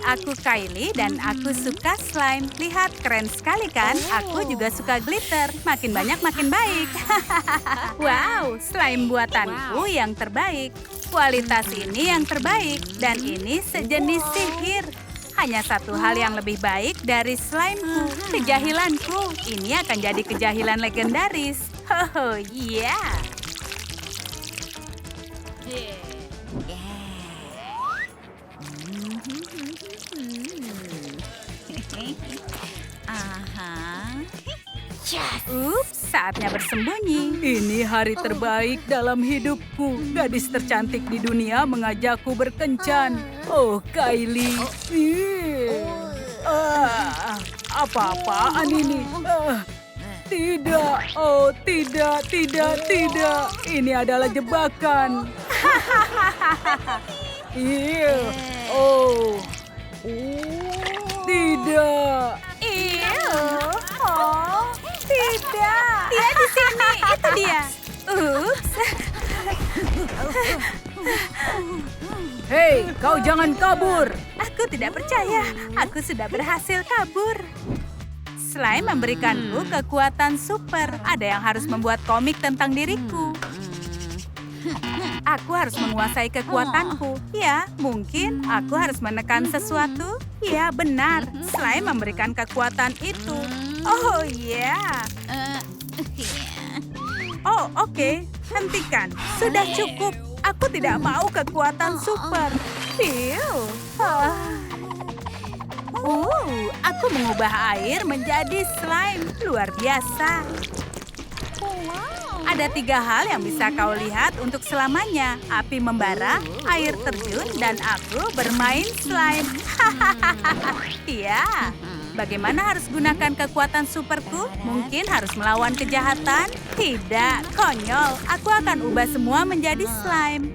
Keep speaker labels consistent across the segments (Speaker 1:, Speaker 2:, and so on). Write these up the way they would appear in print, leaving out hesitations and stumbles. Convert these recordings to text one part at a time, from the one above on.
Speaker 1: aku Kylie dan aku suka slime. Lihat, keren sekali kan? Aku juga suka glitter. Makin banyak makin baik. Wow, slime buatanku yang terbaik. Kualitas ini yang terbaik. Dan ini sejenis sihir. Hanya satu hal yang lebih baik dari slimeku. Kejahilanku. Ini akan jadi kejahilan legendaris. Oh, iya. Ups, saatnya bersembunyi. Ini hari terbaik dalam hidupku. Gadis tercantik di dunia mengajakku berkencan. Oh, Kylie. Apa-apaan ini? Tidak. Oh, tidak. Ini adalah jebakan. Oh. Tidak. Oh, tidak. Dia di sini. Itu dia. Ups. Hei, kau jangan kabur. Aku tidak percaya. Aku sudah berhasil kabur. Slime memberikanku kekuatan super. Ada yang harus membuat komik tentang diriku. Aku harus menguasai kekuatanku. Ya, mungkin aku harus menekan sesuatu. Ya, benar. Slime memberikan kekuatan itu. Oh, ya. Oh, oke. Hentikan. Sudah cukup. Aku tidak mau kekuatan super. Aku mengubah air menjadi slime. Luar biasa. Ada 3 hal yang bisa kau lihat untuk selamanya. Api membara, air terjun, dan aku bermain slime. Iya. Bagaimana harus gunakan kekuatan superku? Mungkin harus melawan kejahatan? Tidak, konyol. Aku akan ubah semua menjadi slime.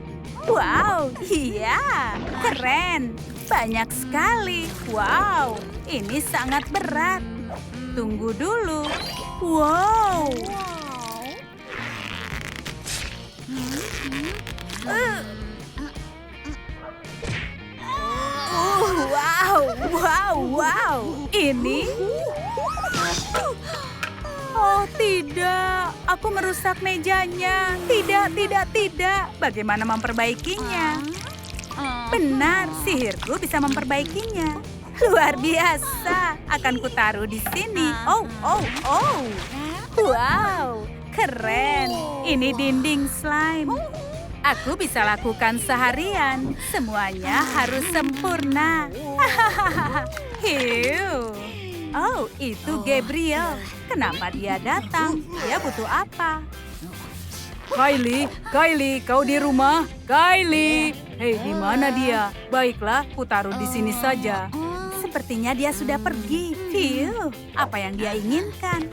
Speaker 1: Wow, iya. Keren. Banyak sekali. Wow, ini sangat berat. Tunggu dulu. Wow. Wow. Ini? Oh, tidak. Aku merusak mejanya. Tidak. Bagaimana memperbaikinya? Benar, sihirku bisa memperbaikinya. Luar biasa. Akan kutaruh di sini. Oh. Wow, keren. Ini dinding slime. Aku bisa lakukan seharian. Semuanya harus sempurna. Hiu. Oh, itu Gabriel. Kenapa dia datang? Dia butuh apa? Kylie, kau di rumah? Kylie. Hei, di mana dia? Baiklah, kutaruh di sini saja. Sepertinya dia sudah pergi. Hiu, apa yang dia inginkan?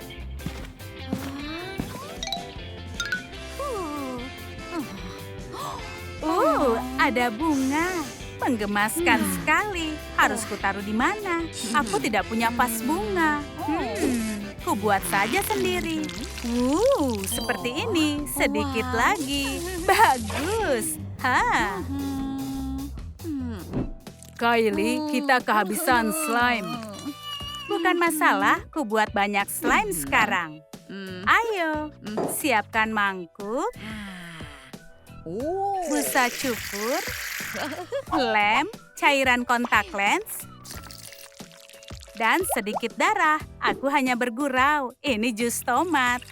Speaker 1: Ada bunga. Menggemaskan sekali. Harus kutaruh di mana? Aku tidak punya vas bunga. Ku buat saja sendiri. Seperti ini. Sedikit lagi. Bagus. Kylie, kita kehabisan slime. Bukan masalah, ku buat banyak slime sekarang. Ayo, siapkan mangkuk. Busa cukur, lem, cairan kontak lens, dan sedikit darah. Aku hanya bergurau. Ini jus tomat.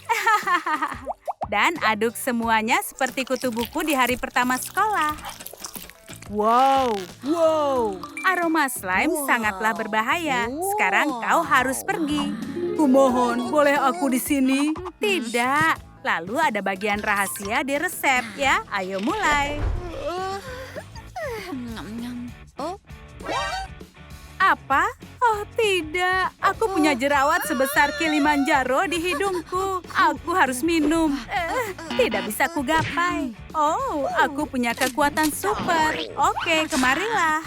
Speaker 1: Dan aduk semuanya seperti kutu buku di hari pertama sekolah. Wow. Aroma slime sangatlah berbahaya. Sekarang kau harus pergi. Kumohon, boleh aku di sini? Tidak. Lalu ada bagian rahasia di resep ya. Ayo mulai. Apa? Oh tidak, aku punya jerawat sebesar Kilimanjaro di hidungku. Aku harus minum. Tidak bisa kugapai. Oh, aku punya kekuatan super. Oke, kemarilah.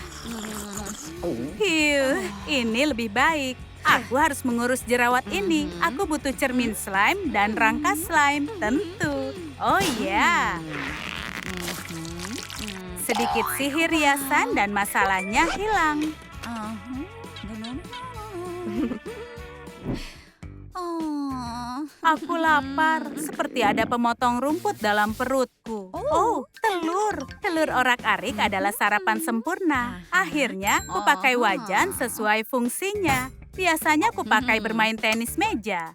Speaker 1: Hiu, ini lebih baik. Aku harus mengurus jerawat ini. Aku butuh cermin slime dan rangka slime, tentu. Oh ya. Sedikit sihir riasan dan masalahnya hilang. Aku lapar, seperti ada pemotong rumput dalam perutku. Oh, telur. Telur orak-arik adalah sarapan sempurna. Akhirnya, kupakai wajan sesuai fungsinya. Biasanya kupakai bermain tenis meja.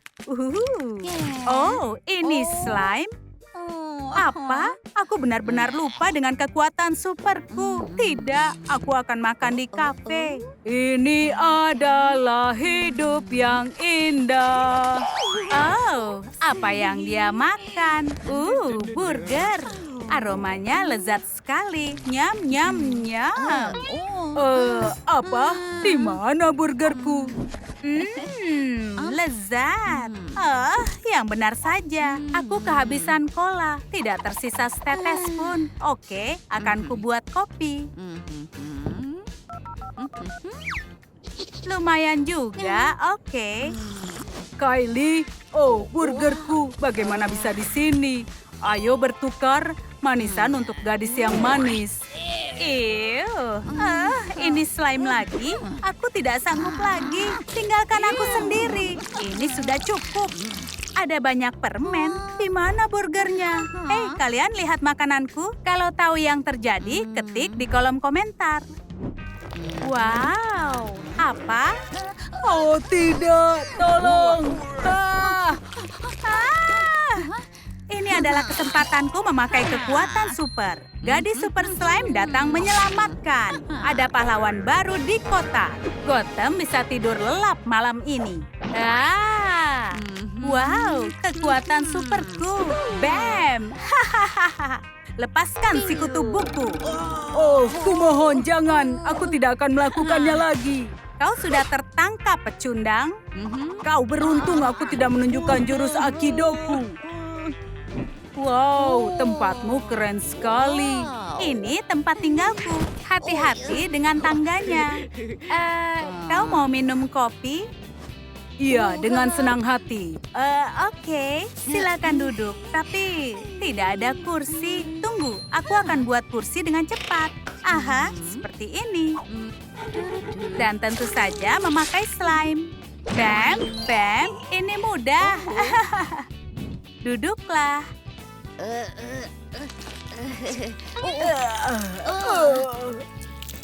Speaker 1: Oh, ini slime? Apa? Aku benar-benar lupa dengan kekuatan superku. Tidak, aku akan makan di kafe. Ini adalah hidup yang indah. Oh, apa yang dia makan? Burger. Aromanya lezat sekali. Nyam, nyam, nyam. Apa? Di mana burgerku? Lezat. Yang benar saja. Aku kehabisan cola. Tidak tersisa setetes pun. Oke, akan kubuat kopi. Lumayan juga, oke. Kylie, burgerku. Bagaimana bisa di sini? Ayo bertukar. Manisan untuk gadis yang manis. Ini slime lagi. Aku tidak sanggup lagi. Tinggalkan aku sendiri. Ini sudah cukup. Ada banyak permen. Di mana burgernya? Kalian lihat makananku? Kalau tahu yang terjadi, ketik di kolom komentar. Wow, apa? Oh tidak, tolong. Ini adalah kesempatanku memakai kekuatan super. Gadis super slime datang menyelamatkan. Ada pahlawan baru di kota. Gotham bisa tidur lelap malam ini. Wow, kekuatan superku. Bam! Lepaskan si kutu buku. Kumohon jangan. Aku tidak akan melakukannya lagi. Kau sudah tertangkap, pecundang. Kau beruntung aku tidak menunjukkan jurus Aikidoku. Wow, tempatmu keren sekali. Ini tempat tinggalku. Hati-hati dengan tangganya. Kau mau minum kopi? Iya, dengan senang hati. Oke, silakan duduk. Tapi tidak ada kursi. Tunggu, aku akan buat kursi dengan cepat. Seperti ini. Dan tentu saja memakai slime. Bam, bam, ini mudah. Duduklah.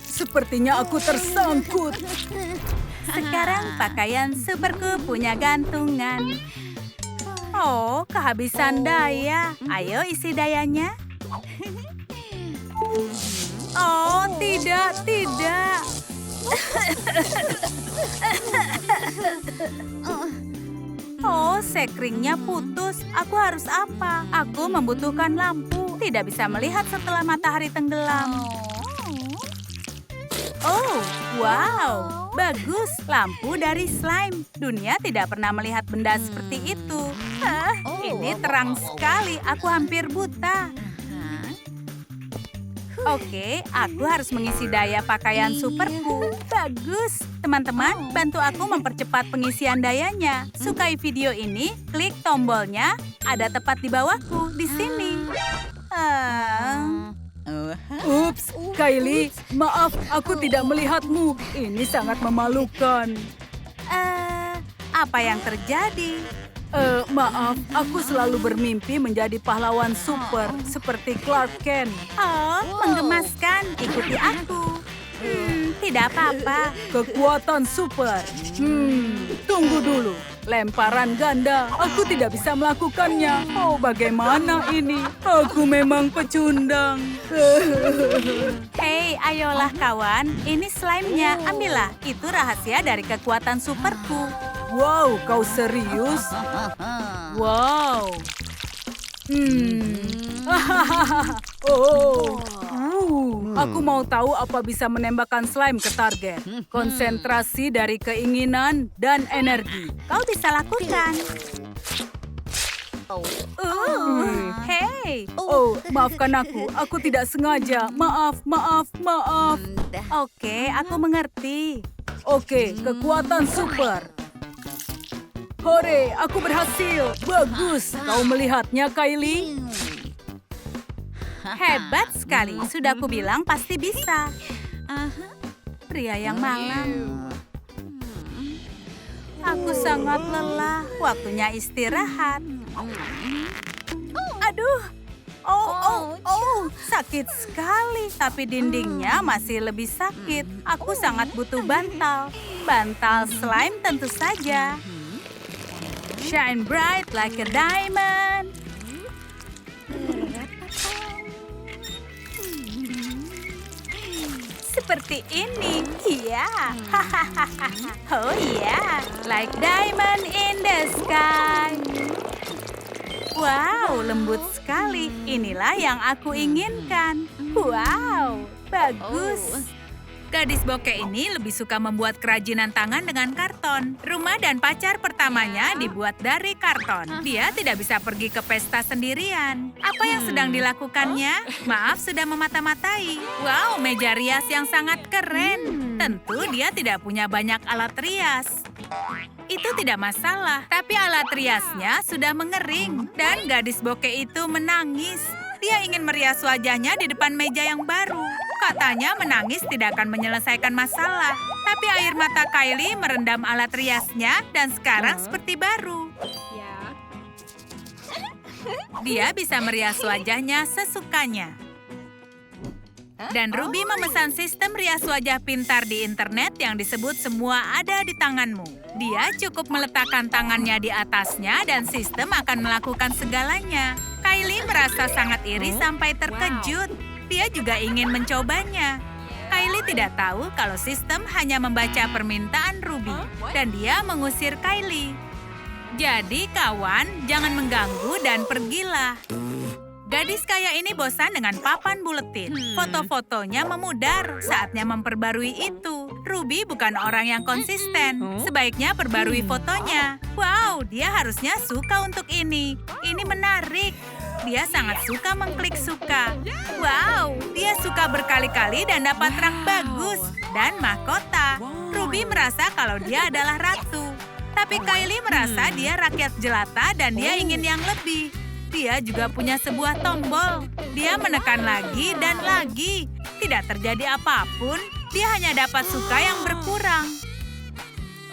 Speaker 1: Sepertinya aku tersangkut. Sekarang pakaian superku punya gantungan. Oh, kehabisan daya. Ayo isi dayanya. Oh, tidak, tidak. Oh, sekringnya putus. Aku harus apa? Aku membutuhkan lampu. Tidak bisa melihat setelah matahari tenggelam. Oh, wow. Bagus, lampu dari slime. Dunia tidak pernah melihat benda seperti itu. Ini terang sekali. Aku hampir buta. Oke, aku harus mengisi daya pakaian superku. Bagus. Teman-teman, bantu aku mempercepat pengisian dayanya. Sukai video ini, klik tombolnya. Ada tepat di bawahku, di sini. Ups, Kylie. Maaf, aku tidak melihatmu. Ini sangat memalukan. Apa yang terjadi? Maaf, aku selalu bermimpi menjadi pahlawan super seperti Clark Kent. Oh, menggemaskan. Ikuti aku. Tidak apa-apa. Kekuatan super. Tunggu dulu. Lemparan ganda. Aku tidak bisa melakukannya. Oh, bagaimana ini? Aku memang pecundang. Hei, ayolah kawan. Ini slime-nya. Ambillah. Itu rahasia dari kekuatan superku. Wow, kau serius? Wow. Aku mau tahu apa bisa menembakkan slime ke target. Konsentrasi dari keinginan dan energi. Kau bisa lakukan. Hei. Maafkan aku. Aku tidak sengaja. Maaf. Oke, aku mengerti. Oke, kekuatan super. Hore, aku berhasil. Bagus. Kau melihatnya, Kylie? Hebat sekali. Sudah aku bilang pasti bisa. pria yang malang. Aku sangat lelah. Waktunya istirahat. Aduh. Sakit sekali. Tapi dindingnya masih lebih sakit. Aku sangat butuh bantal. Bantal slime tentu saja. Shine bright like a diamond. Seperti ini, iya. Oh iya, like diamond in the sky. Wow, lembut sekali. Inilah yang aku inginkan. Wow, bagus. Gadis bokeh ini lebih suka membuat kerajinan tangan dengan karton. Rumah dan pacar pertamanya dibuat dari karton. Dia tidak bisa pergi ke pesta sendirian. Apa yang sedang dilakukannya? Maaf, sudah memata-matai. Wow, meja rias yang sangat keren. Tentu dia tidak punya banyak alat rias. Itu tidak masalah, tapi alat riasnya sudah mengering. Dan gadis bokeh itu menangis. Dia ingin merias wajahnya di depan meja yang baru. Katanya menangis tidak akan menyelesaikan masalah. Tapi air mata Kylie merendam alat riasnya dan sekarang seperti baru. Dia bisa merias wajahnya sesukanya. Dan Ruby memesan sistem rias wajah pintar di internet yang disebut semua ada di tanganmu. Dia cukup meletakkan tangannya di atasnya dan sistem akan melakukan segalanya. Kylie merasa sangat iri sampai terkejut. Dia juga ingin mencobanya. Kylie tidak tahu kalau sistem hanya membaca permintaan Ruby dan dia mengusir Kylie. Jadi kawan, jangan mengganggu dan pergilah. Gadis kaya ini bosan dengan papan buletin. Foto-fotonya memudar. Saatnya memperbarui itu. Ruby bukan orang yang konsisten. Sebaiknya perbarui fotonya. Wow, dia harusnya suka untuk ini. Ini menarik. Dia sangat suka mengklik suka. Wow, dia suka berkali-kali dan dapat rak bagus. Dan mahkota. Ruby merasa kalau dia adalah ratu. Tapi Kylie merasa dia rakyat jelata dan dia ingin yang lebih. Dia juga punya sebuah tombol. Dia menekan lagi dan lagi. Tidak terjadi apapun, dia hanya dapat suka yang berkurang.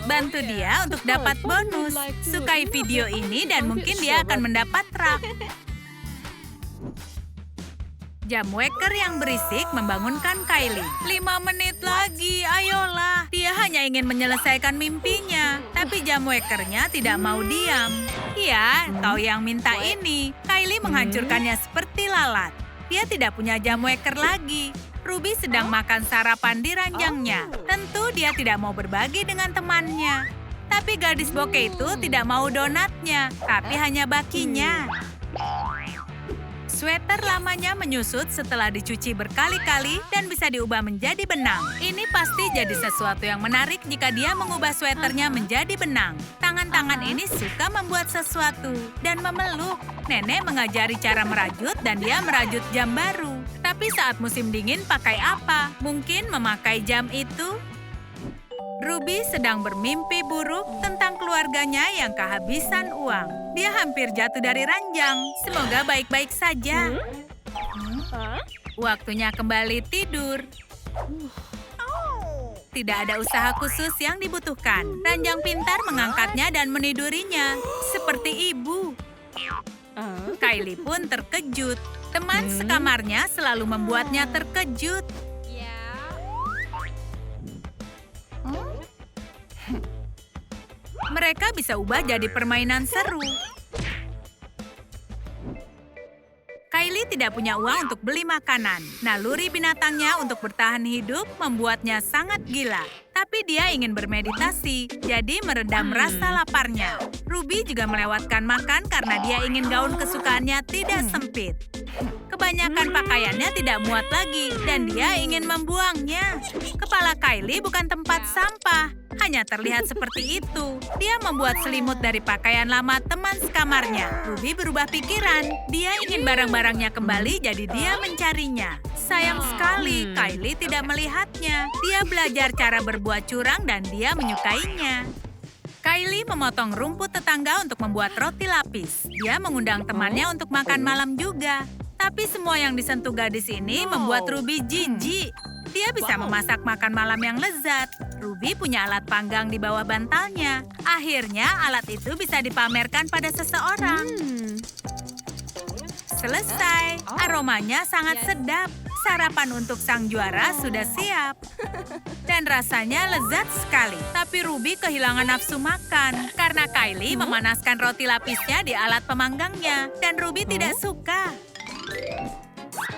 Speaker 1: Bantu dia untuk dapat bonus. Sukai video ini dan mungkin dia akan mendapat rak. Jam waker yang berisik membangunkan Kylie. 5 menit lagi, ayolah. Dia hanya ingin menyelesaikan mimpinya. Tapi jam wakernya tidak mau diam. Ya, kau yang minta ini. Kylie menghancurkannya seperti lalat. Dia tidak punya jam waker lagi. Ruby sedang makan sarapan di ranjangnya. Tentu dia tidak mau berbagi dengan temannya. Tapi gadis bokeh itu tidak mau donatnya, tapi hanya bakinya. Sweater lamanya menyusut setelah dicuci berkali-kali dan bisa diubah menjadi benang. Ini pasti jadi sesuatu yang menarik jika dia mengubah sweaternya menjadi benang. Tangan-tangan ini suka membuat sesuatu dan memeluk. Nenek mengajari cara merajut dan dia merajut jam baru. Tapi saat musim dingin pakai apa? Mungkin memakai jam itu? Ruby sedang bermimpi buruk tentang keluarganya yang kehabisan uang. Dia hampir jatuh dari ranjang. Semoga baik-baik saja. Waktunya kembali tidur. Tidak ada usaha khusus yang dibutuhkan. Ranjang pintar mengangkatnya dan menidurinya. Seperti ibu. Kylie pun terkejut. Teman sekamarnya selalu membuatnya terkejut. Mereka bisa ubah jadi permainan seru. Kylie tidak punya uang untuk beli makanan. Naluri binatangnya untuk bertahan hidup membuatnya sangat gila. Tapi dia ingin bermeditasi, jadi meredam rasa laparnya. Ruby juga melewatkan makan karena dia ingin gaun kesukaannya tidak sempit. Kebanyakan pakaiannya tidak muat lagi dan dia ingin membuangnya. Kepala Kylie bukan tempat sampah, hanya terlihat seperti itu. Dia membuat selimut dari pakaian lama teman sekamarnya. Ruby berubah pikiran. Dia ingin barang-barangnya kembali, jadi dia mencarinya. Sayang sekali, Kylie tidak melihatnya. Dia belajar cara berbuat curang dan dia menyukainya. Kylie memotong rumput tetangga untuk membuat roti lapis. Dia mengundang temannya untuk makan malam juga. Tapi semua yang disentuh gadis ini membuat Ruby jijik. Dia bisa memasak makan malam yang lezat. Ruby punya alat panggang di bawah bantalnya. Akhirnya alat itu bisa dipamerkan pada seseorang. Selesai. Aromanya sangat sedap. Sarapan untuk sang juara sudah siap. Dan rasanya lezat sekali. Tapi Ruby kehilangan nafsu makan. Karena Kylie memanaskan roti lapisnya di alat pemanggangnya. Dan Ruby tidak suka.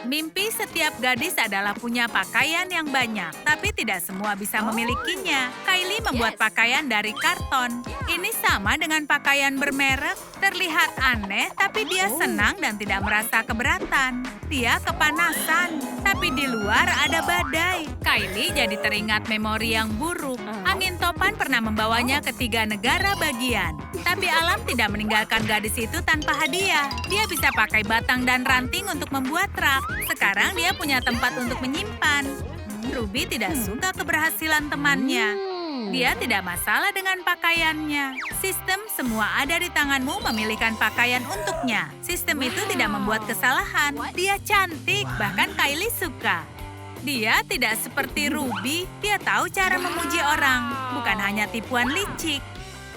Speaker 1: Mimpi setiap gadis adalah punya pakaian yang banyak, tapi tidak semua bisa memilikinya. Kylie membuat pakaian dari karton. Ini sama dengan pakaian bermerek. Terlihat aneh, tapi dia senang dan tidak merasa keberatan. Dia kepanasan, tapi di luar ada badai. Kylie jadi teringat memori yang buruk. Angin topan pernah membawanya ke 3 negara bagian. Tapi alam tidak meninggalkan gadis itu tanpa hadiah. Dia bisa pakai batang dan ranting untuk membuat rak. Sekarang dia punya tempat untuk menyimpan. Ruby tidak suka keberhasilan temannya. Dia tidak masalah dengan pakaiannya. Sistem semua ada di tanganmu memilihkan pakaian untuknya. Sistem itu tidak membuat kesalahan. Dia cantik, bahkan Kylie suka. Dia tidak seperti Ruby. Dia tahu cara memuji orang, bukan hanya tipuan licik.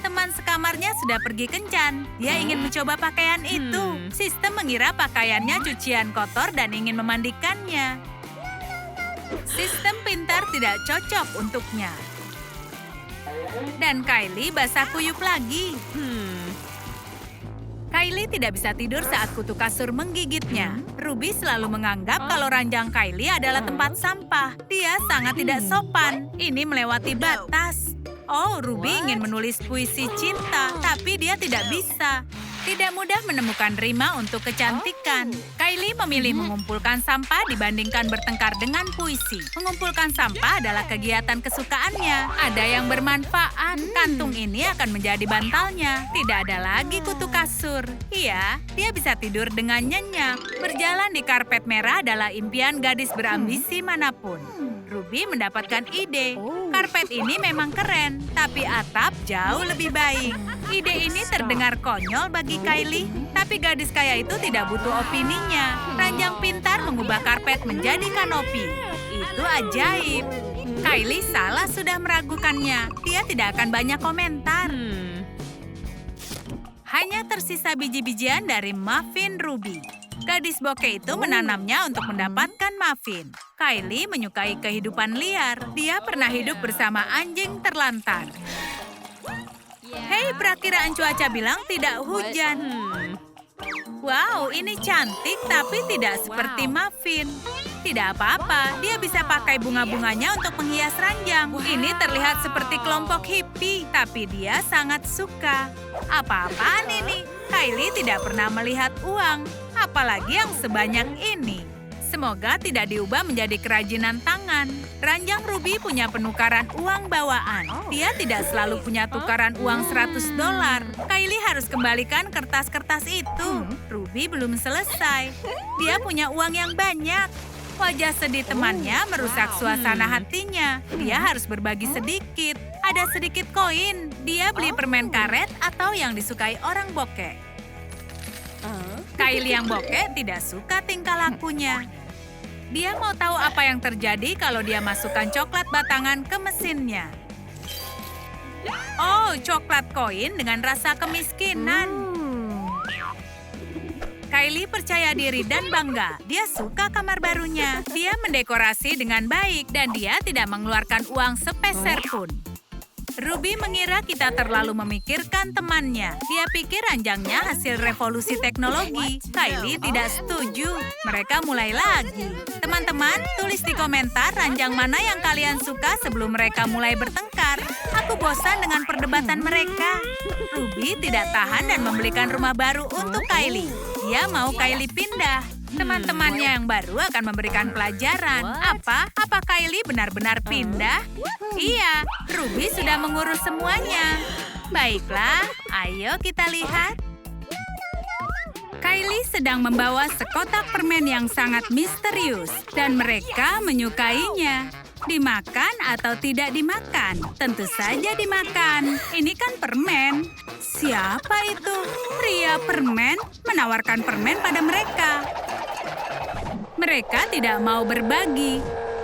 Speaker 1: Teman sekamarnya sudah pergi kencan. Dia ingin mencoba pakaian itu. Sistem mengira pakaiannya cucian kotor dan ingin memandikannya. Sistem pintar tidak cocok untuknya. Dan Kylie basah kuyup lagi. Kylie tidak bisa tidur saat kutu kasur menggigitnya. Ruby selalu menganggap kalau ranjang Kylie adalah tempat sampah. Dia sangat tidak sopan. Ini melewati batas. Oh, Ruby ingin menulis puisi cinta, tapi dia tidak bisa. Tidak mudah menemukan rima untuk kecantikan. Kylie memilih mengumpulkan sampah dibandingkan bertengkar dengan puisi. Mengumpulkan sampah adalah kegiatan kesukaannya. Ada yang bermanfaat. Kantung ini akan menjadi bantalnya. Tidak ada lagi kutu kasur. Iya, dia bisa tidur dengan nyenyak. Berjalan di karpet merah adalah impian gadis berambisi manapun. Ruby mendapatkan ide. Karpet ini memang keren, tapi atap jauh lebih baik. Ide ini terdengar konyol bagi Kylie, tapi gadis kaya itu tidak butuh opininya. Ranjang pintar mengubah karpet menjadi kanopi. Itu ajaib. Kylie salah sudah meragukannya. Dia tidak akan banyak komentar. Hanya tersisa biji-bijian dari muffin Ruby. Gadis bokeh itu menanamnya untuk mendapatkan muffin. Kylie menyukai kehidupan liar. Dia pernah hidup bersama anjing terlantar. Hei, perakiraan cuaca bilang tidak hujan. Wow, ini cantik tapi tidak seperti muffin. Tidak apa-apa, dia bisa pakai bunga-bunganya untuk menghias ranjang. Ini terlihat seperti kelompok hippie, tapi dia sangat suka. Apa-apaan ini? Kylie tidak pernah melihat uang, apalagi yang sebanyak ini. Semoga tidak diubah menjadi kerajinan tangan. Ranjang Ruby punya penukaran uang bawaan. Dia tidak selalu punya tukaran uang $100. Kylie harus kembalikan kertas-kertas itu. Ruby belum selesai. Dia punya uang yang banyak. Wajah sedih temannya merusak suasana hatinya. Dia harus berbagi sedikit. Ada sedikit koin. Dia beli permen karet atau yang disukai orang bokeh. Kylie yang bokeh tidak suka tingkah lakunya. Dia mau tahu apa yang terjadi kalau dia masukkan coklat batangan ke mesinnya. Oh, coklat koin dengan rasa kemiskinan. Kylie percaya diri dan bangga. Dia suka kamar barunya. Dia mendekorasi dengan baik dan dia tidak mengeluarkan uang sepeser pun. Ruby mengira kita terlalu memikirkan temannya. Dia pikir ranjangnya hasil revolusi teknologi. Kylie tidak setuju. Mereka mulai lagi. Teman-teman, tulis di komentar ranjang mana yang kalian suka sebelum mereka mulai bertengkar. Aku bosan dengan perdebatan mereka. Ruby tidak tahan dan membelikan rumah baru untuk Kylie. Dia mau Kylie pindah. Teman-temannya yang baru akan memberikan pelajaran. Apa Kylie benar-benar pindah? Iya, Ruby sudah mengurus semuanya. Baiklah, ayo kita lihat. Kylie sedang membawa sekotak permen yang sangat misterius. Dan mereka menyukainya. Dimakan atau tidak dimakan? Tentu saja dimakan. Ini kan permen. Siapa itu? Pria permen menawarkan permen pada mereka. Mereka tidak mau berbagi.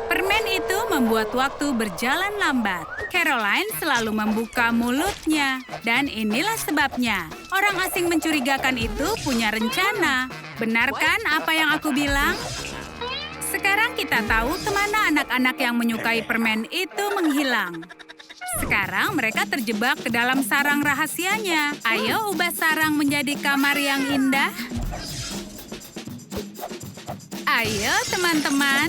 Speaker 1: Permen itu membuat waktu berjalan lambat. Caroline selalu membuka mulutnya. Dan inilah sebabnya. Orang asing mencurigakan itu punya rencana. Benarkan apa yang aku bilang? Sekarang kita tahu kemana anak-anak yang menyukai permen itu menghilang. Sekarang mereka terjebak ke dalam sarang rahasianya. Ayo ubah sarang menjadi kamar yang indah. Ayo teman-teman.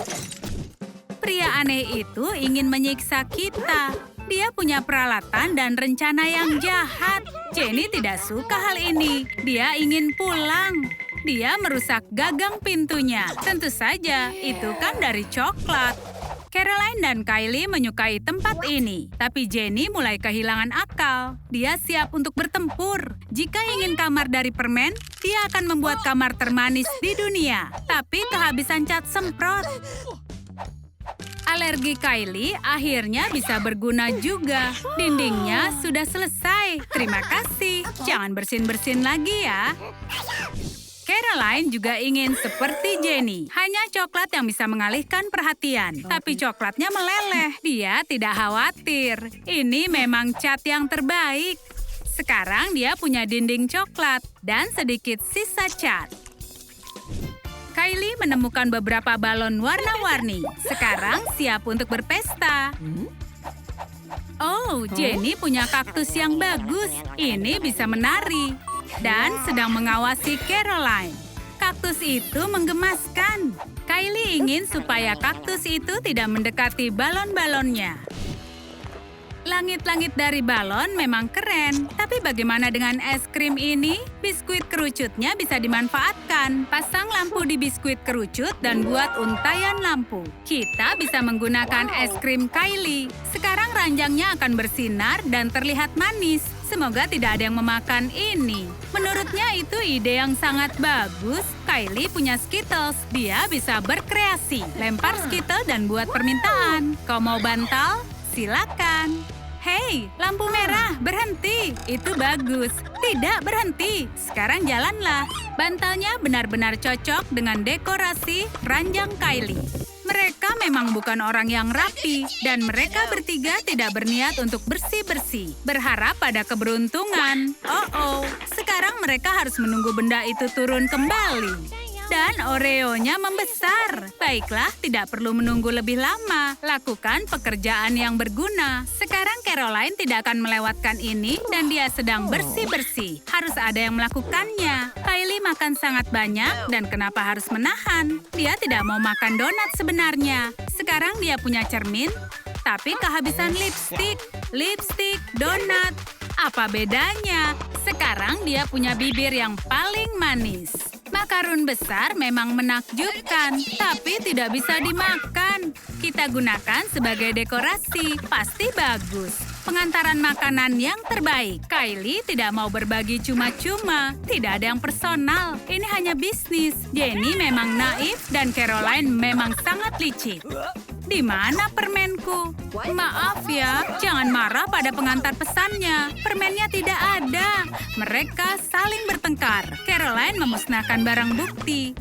Speaker 1: Pria aneh itu ingin menyiksa kita. Dia punya peralatan dan rencana yang jahat. Jenny tidak suka hal ini. Dia ingin pulang. Dia merusak gagang pintunya. Tentu saja, itu kan dari coklat. Caroline dan Kylie menyukai tempat ini. Tapi Jenny mulai kehilangan akal. Dia siap untuk bertempur. Jika ingin kamar dari permen, dia akan membuat kamar termanis di dunia. Tapi kehabisan cat semprot. Alergi Kylie akhirnya bisa berguna juga. Dindingnya sudah selesai. Terima kasih. Jangan bersin-bersin lagi ya. Caroline juga ingin seperti Jenny. Hanya coklat yang bisa mengalihkan perhatian. Tapi coklatnya meleleh. Dia tidak khawatir. Ini memang cat yang terbaik. Sekarang dia punya dinding coklat dan sedikit sisa cat. Kylie menemukan beberapa balon warna-warni. Sekarang siap untuk berpesta. Oh, Jenny punya kaktus yang bagus. Ini bisa menari. Dan sedang mengawasi Caroline. Kaktus itu menggemaskan. Kylie ingin supaya kaktus itu tidak mendekati balon-balonnya. Langit-langit dari balon memang keren. Tapi bagaimana dengan es krim ini? Biskuit kerucutnya bisa dimanfaatkan. Pasang lampu di biskuit kerucut dan buat untayan lampu. Kita bisa menggunakan es krim Kylie. Sekarang ranjangnya akan bersinar dan terlihat manis. Semoga tidak ada yang memakan ini. Menurutnya itu ide yang sangat bagus. Kylie punya Skittles. Dia bisa berkreasi. Lempar Skittle dan buat permintaan. Kau mau bantal? Silakan. Hei, lampu merah, berhenti. Itu bagus. Tidak berhenti. Sekarang jalanlah. Bantalnya benar-benar cocok dengan dekorasi ranjang Kylie. Mereka memang bukan orang yang rapi, dan mereka bertiga tidak berniat untuk bersih-bersih. Berharap pada keberuntungan. Oh, sekarang mereka harus menunggu benda itu turun kembali. Dan Oreo-nya membesar. Baiklah, tidak perlu menunggu lebih lama. Lakukan pekerjaan yang berguna. Sekarang Caroline tidak akan melewatkan ini dan dia sedang bersih-bersih. Harus ada yang melakukannya. Kylie makan sangat banyak dan kenapa harus menahan? Dia tidak mau makan donat sebenarnya. Sekarang dia punya cermin, tapi kehabisan lipstik. Lipstik, donat. Apa bedanya? Sekarang dia punya bibir yang paling manis. Makarun besar memang menakjubkan, tapi tidak bisa dimakan. Kita gunakan sebagai dekorasi, pasti bagus. Pengantaran makanan yang terbaik. Kylie tidak mau berbagi cuma-cuma. Tidak ada yang personal. Ini hanya bisnis. Jenny memang naif dan Caroline memang sangat licik. Di mana permenku? Maaf ya, jangan marah pada pengantar pesannya. Permennya tidak ada. Mereka saling bertengkar. Caroline memusnahkan barang bukti.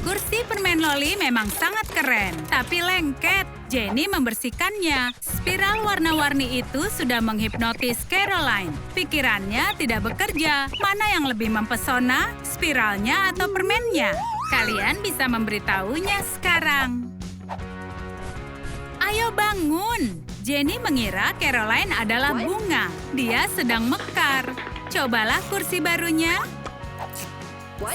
Speaker 1: Kursi permen loli memang sangat keren, tapi lengket. Jenny membersihkannya. Spiral warna-warni itu sudah menghipnotis Caroline. Pikirannya tidak bekerja. Mana yang lebih mempesona, spiralnya atau permennya? Kalian bisa memberitahunya sekarang. Ayo bangun! Jenny mengira Caroline adalah bunga. Dia sedang mekar. Cobalah kursi barunya.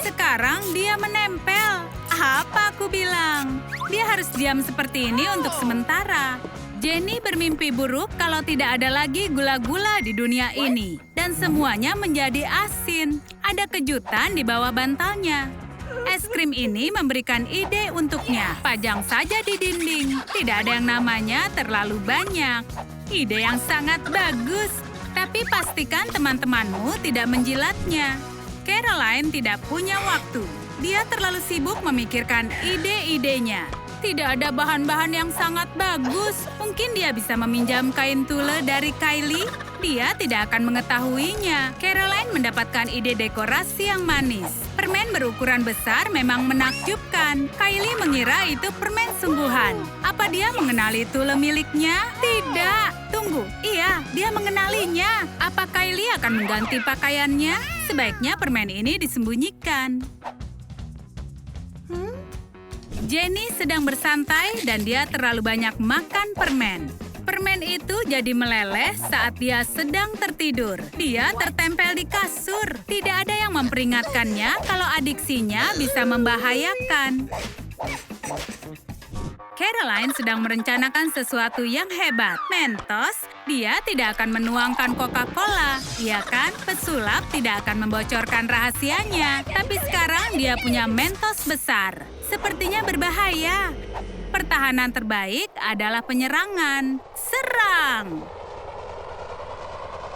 Speaker 1: Sekarang dia menempel. Apa aku bilang? Dia harus diam seperti ini untuk sementara. Jenny bermimpi buruk kalau tidak ada lagi gula-gula di dunia ini. Dan semuanya menjadi asin. Ada kejutan di bawah bantalnya. Es krim ini memberikan ide untuknya. Pajang saja di dinding. Tidak ada yang namanya terlalu banyak. Ide yang sangat bagus. Tapi pastikan teman-temanmu tidak menjilatnya. Caroline tidak punya waktu. Dia terlalu sibuk memikirkan ide-idenya. Tidak ada bahan-bahan yang sangat bagus. Mungkin dia bisa meminjam kain tule dari Kylie. Dia tidak akan mengetahuinya. Caroline mendapatkan ide dekorasi yang manis. Permen berukuran besar memang menakjubkan. Kylie mengira itu permen sungguhan. Apa dia mengenali tule miliknya? Tidak. Tunggu. Iya, dia mengenalinya. Apa Kylie akan mengganti pakaiannya? Sebaiknya permen ini disembunyikan. Jenny sedang bersantai dan dia terlalu banyak makan permen. Permen itu jadi meleleh saat dia sedang tertidur. Dia tertempel di kasur. Tidak ada yang memperingatkannya kalau adiksinya bisa membahayakan. Caroline sedang merencanakan sesuatu yang hebat. Mentos, dia tidak akan menuangkan Coca-Cola. Dia kan pesulap tidak akan membocorkan rahasianya. Tapi sekarang dia punya Mentos besar. Sepertinya berbahaya. Pertahanan terbaik adalah penyerangan. Serang!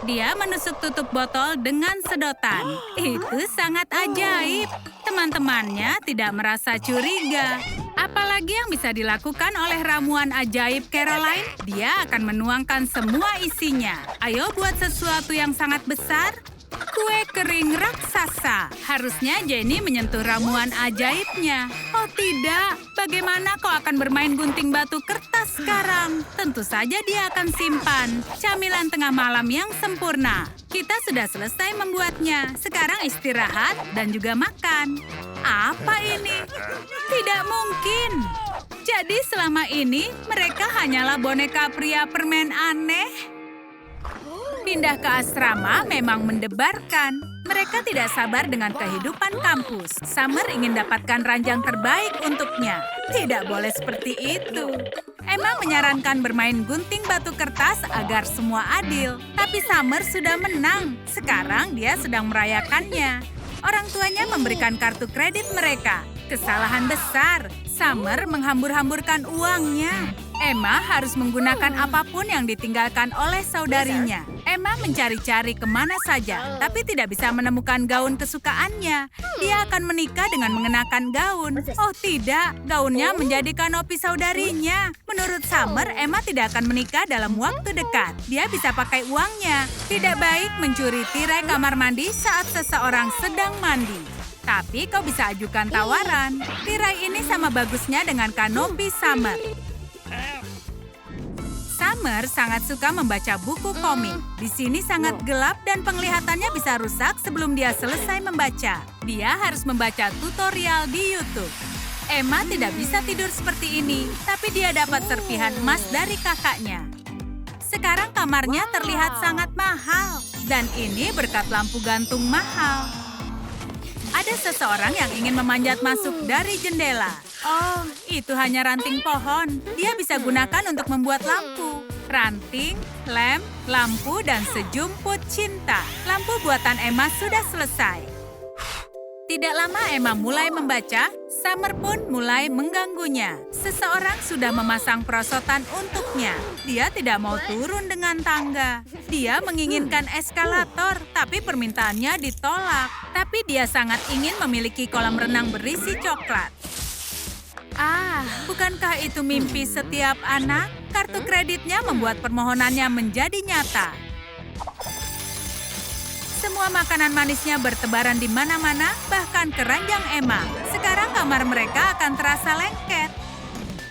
Speaker 1: Dia menusuk tutup botol dengan sedotan. Itu sangat ajaib. Teman-temannya tidak merasa curiga. Apalagi yang bisa dilakukan oleh ramuan ajaib Caroline? Dia akan menuangkan semua isinya. Ayo buat sesuatu yang sangat besar. Kue kering raksasa. Harusnya Jenny menyentuh ramuan ajaibnya. Oh tidak, bagaimana kau akan bermain gunting batu kertas sekarang? Tentu saja dia akan simpan. Camilan tengah malam yang sempurna. Kita sudah selesai membuatnya. Sekarang istirahat dan juga makan. Apa ini? Tidak mungkin. Jadi selama ini mereka hanyalah boneka pria permen aneh. Pindah ke asrama memang mendebarkan. Mereka tidak sabar dengan kehidupan kampus. Summer ingin dapatkan ranjang terbaik untuknya. Tidak boleh seperti itu. Emma menyarankan bermain gunting batu kertas agar semua adil. Tapi Summer sudah menang. Sekarang dia sedang merayakannya. Orang tuanya memberikan kartu kredit mereka. Kesalahan besar. Summer menghambur-hamburkan uangnya. Emma harus menggunakan apapun yang ditinggalkan oleh saudarinya. Emma mencari-cari kemana saja, tapi tidak bisa menemukan gaun kesukaannya. Dia akan menikah dengan mengenakan gaun. Oh tidak, gaunnya menjadi kanopi saudarinya. Menurut Summer, Emma tidak akan menikah dalam waktu dekat. Dia bisa pakai uangnya. Tidak baik mencuri tirai kamar mandi saat seseorang sedang mandi. Tapi kau bisa ajukan tawaran. Tirai ini sama bagusnya dengan kanopi Summer. Summer sangat suka membaca buku komik. Di sini sangat gelap dan penglihatannya bisa rusak sebelum dia selesai membaca. Dia harus membaca tutorial di YouTube. Emma tidak bisa tidur seperti ini, tapi dia dapat serpihan emas dari kakaknya. Sekarang kamarnya terlihat sangat mahal, dan ini berkat lampu gantung mahal. Ada seseorang yang ingin memanjat masuk dari jendela. Oh, itu hanya ranting pohon. Dia bisa gunakan untuk membuat lampu. Ranting, lem, lampu, dan sejumput cinta. Lampu buatan Emma sudah selesai. Tidak lama Emma mulai membaca, Summer pun mulai mengganggunya. Seseorang sudah memasang perosotan untuknya. Dia tidak mau turun dengan tangga. Dia menginginkan eskalator, tapi permintaannya ditolak. Tapi dia sangat ingin memiliki kolam renang berisi coklat. Ah, bukankah itu mimpi setiap anak? Kartu kreditnya membuat permohonannya menjadi nyata. Semua makanan manisnya bertebaran di mana-mana, bahkan keranjang Emma. Sekarang kamar mereka akan terasa lengket.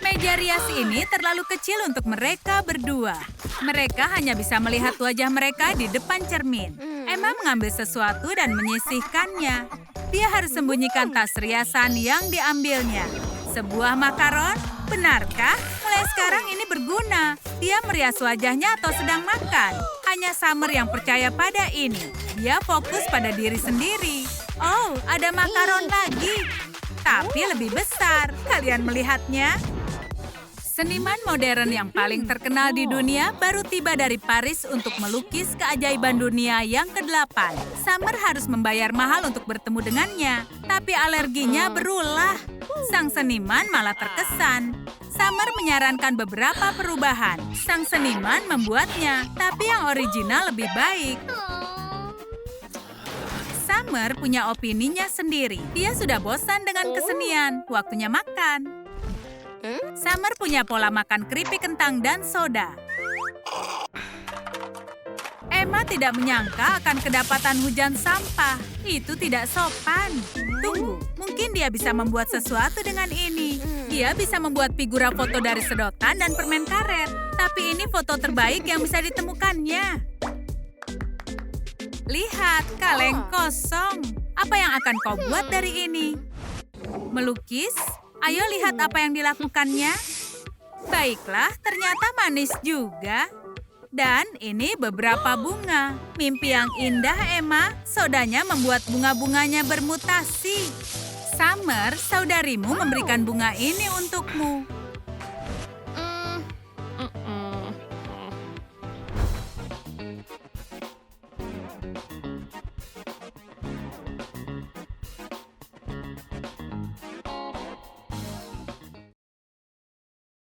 Speaker 1: Meja rias ini terlalu kecil untuk mereka berdua. Mereka hanya bisa melihat wajah mereka di depan cermin. Emma mengambil sesuatu dan menyisihkannya. Dia harus sembunyikan tas riasan yang diambilnya. Sebuah makaron? Benarkah? Mulai sekarang ini berguna. Dia merias wajahnya atau sedang makan. Hanya Summer yang percaya pada ini. Dia fokus pada diri sendiri. Oh, ada makaron lagi. Tapi lebih besar. Kalian melihatnya? Seniman modern yang paling terkenal di dunia baru tiba dari Paris untuk melukis keajaiban dunia yang ke-8. Summer harus membayar mahal untuk bertemu dengannya. Tapi alerginya berulah. Sang seniman malah terkesan. Summer menyarankan beberapa perubahan. Sang seniman membuatnya, tapi yang original lebih baik. Summer punya opininya sendiri. Dia sudah bosan dengan kesenian. Waktunya makan. Summer punya pola makan keripik kentang dan soda. Emma tidak menyangka akan kedapatan hujan sampah. Itu tidak sopan. Tunggu, mungkin dia bisa membuat sesuatu dengan ini. Dia bisa membuat figura foto dari sedotan dan permen karet. Tapi ini foto terbaik yang bisa ditemukannya. Lihat, kaleng kosong. Apa yang akan kau buat dari ini? Melukis? Ayo lihat apa yang dilakukannya. Baiklah, ternyata manis juga. Dan ini beberapa bunga. Mimpi yang indah, Emma. Sodanya membuat bunga-bunganya bermutasi. Summer, saudarimu memberikan bunga ini untukmu.